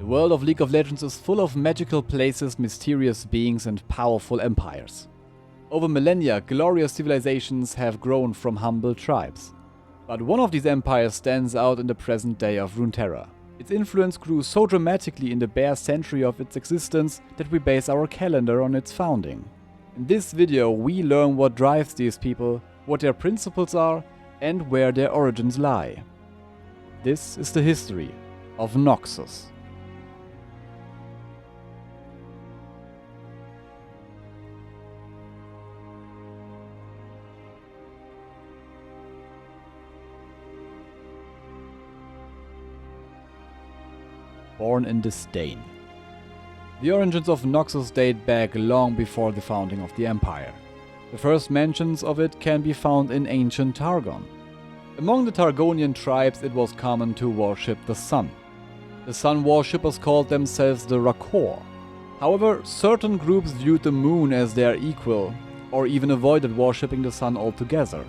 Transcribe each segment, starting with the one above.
The world of League of Legends is full of magical places, mysterious beings and powerful empires. Over millennia, glorious civilizations have grown from humble tribes. But one of these empires stands out in the present day of Runeterra. Its influence grew so dramatically in the bare century of its existence that we base our calendar on its founding. In this video we learn what drives these people, what their principles are, and where their origins lie. This is the history of Noxus. Born in disdain. The origins of Noxus date back long before the founding of the Empire. The first mentions of it can be found in ancient Targon. Among the Targonian tribes it was common to worship the sun. The sun worshippers called themselves the Rakor. However, certain groups viewed the moon as their equal, or even avoided worshipping the sun altogether.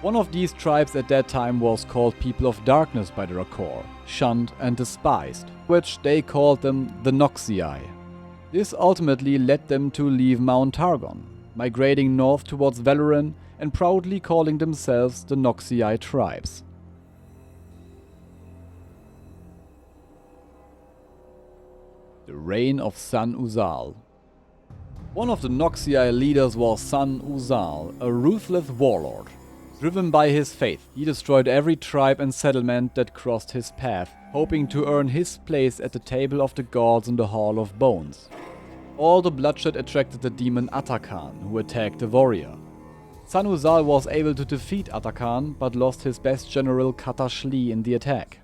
One of these tribes at that time was called People of Darkness by the Rakor, shunned and despised, which they called them the Noxii. This ultimately led them to leave Mount Targon, migrating north towards Valoran and proudly calling themselves the Noxii tribes. The reign of Sun Uzal. One of the Noxii leaders was Sun Uzal, a ruthless warlord. Driven by his faith, he destroyed every tribe and settlement that crossed his path, hoping to earn his place at the table of the gods in the Hall of Bones. All the bloodshed attracted the demon Atakan, who attacked the warrior. Sun Uzal was able to defeat Atakan, but lost his best general Katashli in the attack.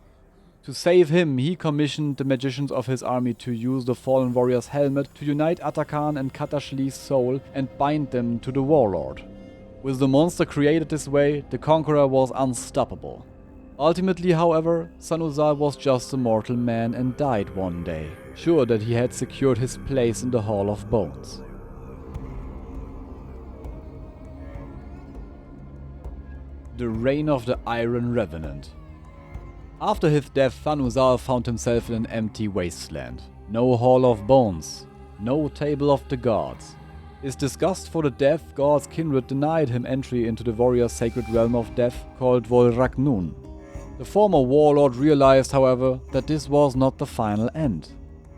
To save him, he commissioned the magicians of his army to use the fallen warrior's helmet to unite Atakan and Katashli's soul and bind them to the warlord. With the monster created this way, the conqueror was unstoppable. Ultimately, however, Sun Uzal was just a mortal man and died one day, sure that he had secured his place in the Hall of Bones. The reign of the Iron Revenant. After his death, Sun Uzal found himself in an empty wasteland. No Hall of Bones, no Table of the Gods. His disgust for the Death God's kindred denied him entry into the warrior's sacred realm of death called Volragnun. The former warlord realized, however, that this was not the final end.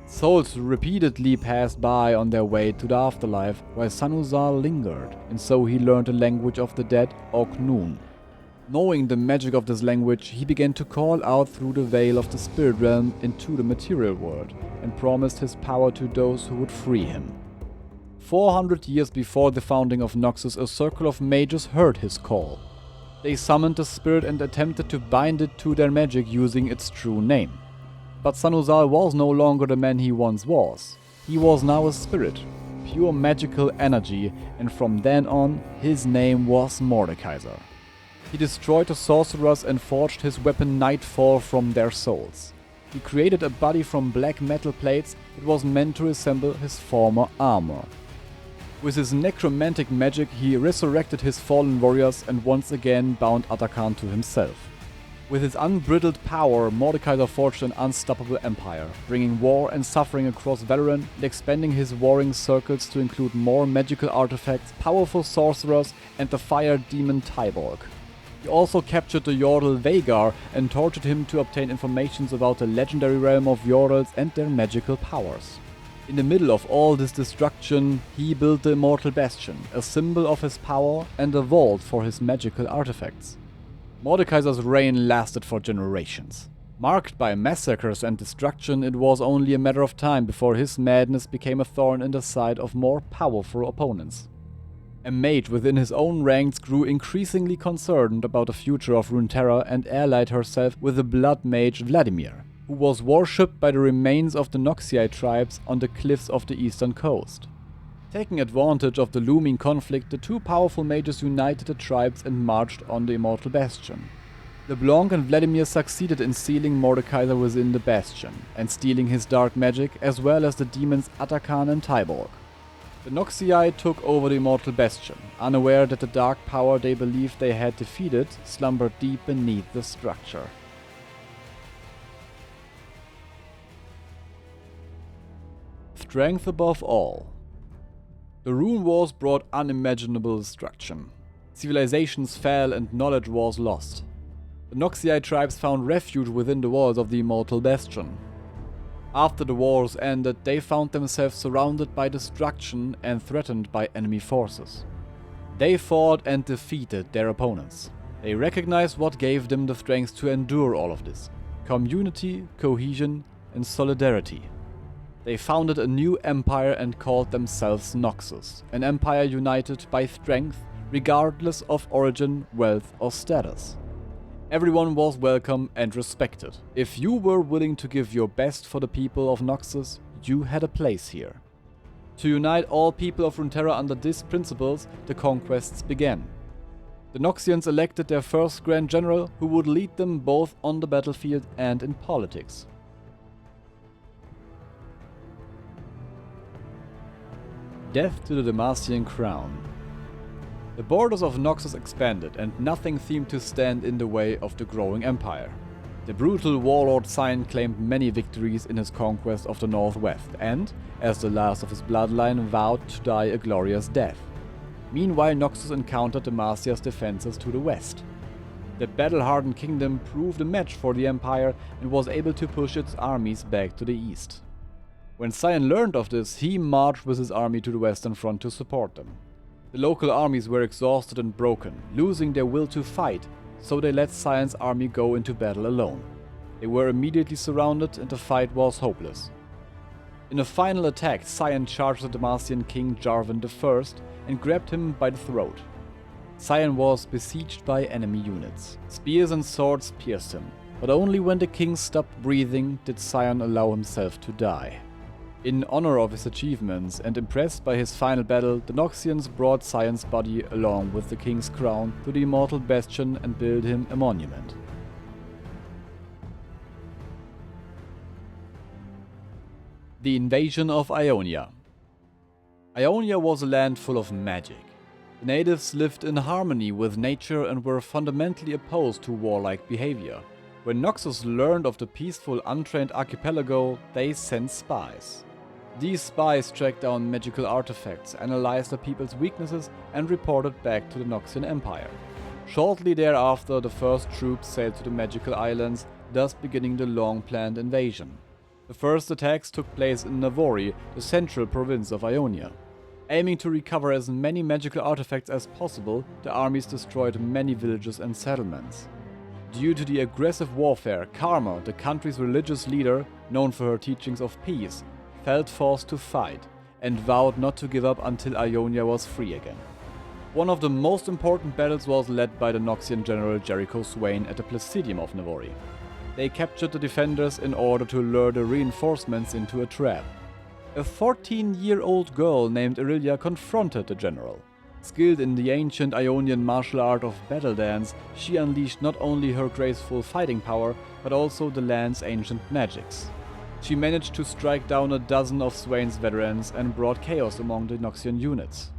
Souls repeatedly passed by on their way to the afterlife, while Sun Uzal lingered, and so he learned the language of the dead, Ognun. Knowing the magic of this language, he began to call out through the veil of the spirit realm into the material world, and promised his power to those who would free him. 400 years before the founding of Noxus, a circle of mages heard his call. They summoned the spirit and attempted to bind it to their magic using its true name. But Sun Uzal was no longer the man he once was. He was now a spirit, pure magical energy, and from then on, his name was Mordekaiser. He destroyed the sorcerers and forged his weapon Nightfall from their souls. He created a body from black metal plates that was meant to resemble his former armor. With his necromantic magic, he resurrected his fallen warriors and once again bound Atakan to himself. With his unbridled power, Mordekaiser forged an unstoppable empire, bringing war and suffering across Valoran and expanding his warring circles to include more magical artifacts, powerful sorcerers, and the fire demon Tyborg. He also captured the Yordle Vhagar and tortured him to obtain information about the legendary realm of Yordles and their magical powers. In the middle of all this destruction, he built the Immortal Bastion, a symbol of his power and a vault for his magical artifacts. Mordekaiser's reign lasted for generations. Marked by massacres and destruction, it was only a matter of time before his madness became a thorn in the side of more powerful opponents. A mage within his own ranks grew increasingly concerned about the future of Runeterra and allied herself with the blood mage Vladimir, who was worshipped by the remains of the Noxii tribes on the cliffs of the eastern coast. Taking advantage of the looming conflict, the two powerful mages united the tribes and marched on the Immortal Bastion. LeBlanc and Vladimir succeeded in sealing Mordekaiser within the bastion, and stealing his dark magic, as well as the demons Atakan and Tyborg. The Noxii took over the Immortal Bastion, unaware that the dark power they believed they had defeated slumbered deep beneath the structure. strength above all. The Rune Wars brought unimaginable destruction. Civilizations fell and knowledge was lost. The Noxii tribes found refuge within the walls of the Immortal Bastion. After the wars ended, they found themselves surrounded by destruction and threatened by enemy forces. They fought and defeated their opponents. They recognized what gave them the strength to endure all of this: community, cohesion, and solidarity. They founded a new empire and called themselves Noxus, an empire united by strength, regardless of origin, wealth, or status. Everyone was welcome and respected. If you were willing to give your best for the people of Noxus, you had a place here. To unite all people of Runeterra under these principles, the conquests began. The Noxians elected their first Grand General, who would lead them both on the battlefield and in politics. Death to the Demacian Crown. The borders of Noxus expanded, and nothing seemed to stand in the way of the growing empire. The brutal warlord Sion claimed many victories in his conquest of the Northwest, and, as the last of his bloodline, vowed to die a glorious death. Meanwhile, Noxus encountered Demacia's defenses to the west. The battle-hardened kingdom proved a match for the empire and was able to push its armies back to the east. When Sion learned of this, he marched with his army to the western front to support them. The local armies were exhausted and broken, losing their will to fight, so they let Sion's army go into battle alone. They were immediately surrounded and the fight was hopeless. In a final attack, Sion charged the Demacian king Jarvan I and grabbed him by the throat. Sion was besieged by enemy units. Spears and swords pierced him, but only when the king stopped breathing did Sion allow himself to die. In honor of his achievements and impressed by his final battle, the Noxians brought Sion's body along with the king's crown to the Immortal Bastion and built him a monument. The invasion of Ionia. Ionia was a land full of magic. The natives lived in harmony with nature and were fundamentally opposed to warlike behavior. When Noxus learned of the peaceful, untrained archipelago, they sent spies. These spies tracked down magical artifacts, analyzed the people's weaknesses, and reported back to the Noxian Empire. Shortly thereafter, the first troops sailed to the magical islands, thus beginning the long-planned invasion. The first attacks took place in Navori, the central province of Ionia. Aiming to recover as many magical artifacts as possible, the armies destroyed many villages and settlements. Due to the aggressive warfare, Karma, the country's religious leader, known for her teachings of peace, felt forced to fight and vowed not to give up until Ionia was free again. One of the most important battles was led by the Noxian general Jericho Swain at the Placidium of Navori. They captured the defenders in order to lure the reinforcements into a trap. A 14-year-old girl named Irelia confronted the general. Skilled in the ancient Ionian martial art of battle dance, she unleashed not only her graceful fighting power, but also the land's ancient magics. She managed to strike down a dozen of Swain's veterans and brought chaos among the Noxian units.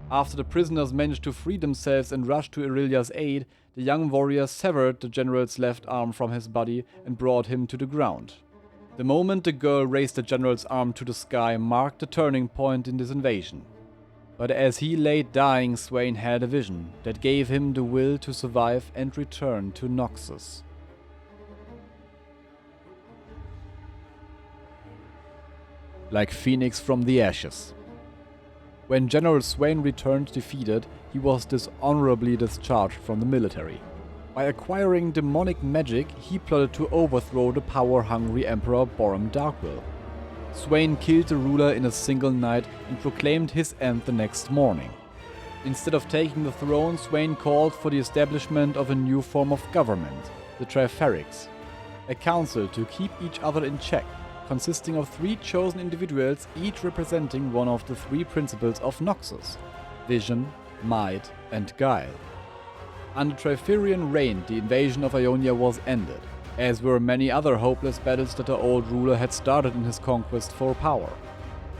After the prisoners managed to free themselves and rushed to Irelia's aid, the young warrior severed the general's left arm from his body and brought him to the ground. The moment the girl raised the general's arm to the sky marked the turning point in this invasion. But as he lay dying, Swain had a vision that gave him the will to survive and return to Noxus. Like Phoenix from the ashes. When General Swain returned defeated, he was dishonorably discharged from the military. By acquiring demonic magic, he plotted to overthrow the power-hungry Emperor Borum Darkwill. Swain killed the ruler in a single night and proclaimed his end the next morning. Instead of taking the throne, Swain called for the establishment of a new form of government, the Tripherics, a council to keep each other in check, consisting of 3 chosen individuals, each representing one of the 3 principles of Noxus: vision, might, and guile. Under Triferian reign, the invasion of Ionia was ended, as were many other hopeless battles that the old ruler had started in his conquest for power.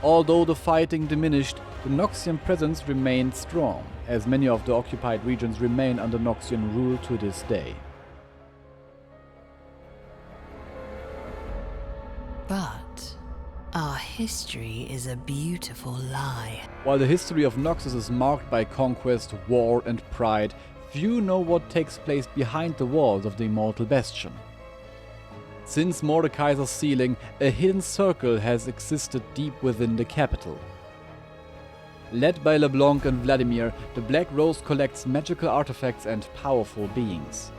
Although the fighting diminished, the Noxian presence remained strong, as many of the occupied regions remain under Noxian rule to this day. But our History is a beautiful lie. While the history of Noxus is marked by conquest, war and pride, few know what takes place behind the walls of the immortal bastion. Since Mordekaiser's sealing, a hidden circle has existed deep within the capital. Led by LeBlanc and Vladimir, the Black Rose collects magical artifacts and powerful beings.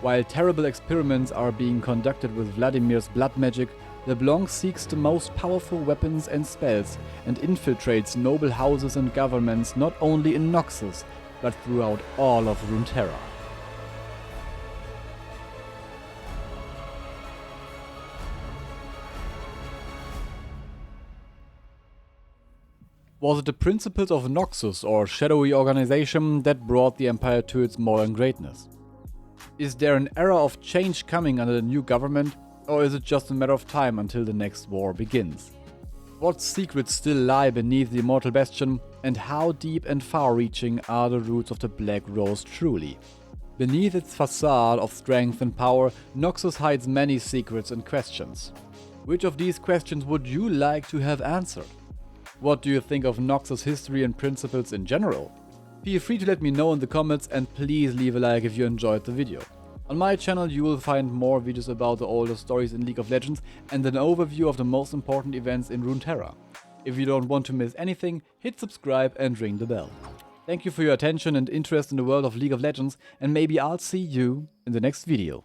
While terrible experiments are being conducted with Vladimir's blood magic, LeBlanc seeks the most powerful weapons and spells and infiltrates noble houses and governments not only in Noxus, but throughout all of Runeterra. Was it the principles of Noxus or shadowy organization that brought the Empire to its modern greatness? Is there an era of change coming under the new government, or is it just a matter of time until the next war begins? What secrets still lie beneath the immortal bastion, and how deep and far-reaching are the roots of the Black Rose truly? Beneath its facade of strength and power, Noxus hides many secrets and questions. Which of these questions would you like to have answered? What do you think of Noxus history and principles in general? Feel free to let me know in the comments, and please leave a like if you enjoyed the video. On my channel you will find more videos about the older stories in League of Legends and an overview of the most important events in Runeterra. If you don't want to miss anything, hit subscribe and ring the bell. Thank you for your attention and interest in the world of League of Legends, and maybe I'll see you in the next video.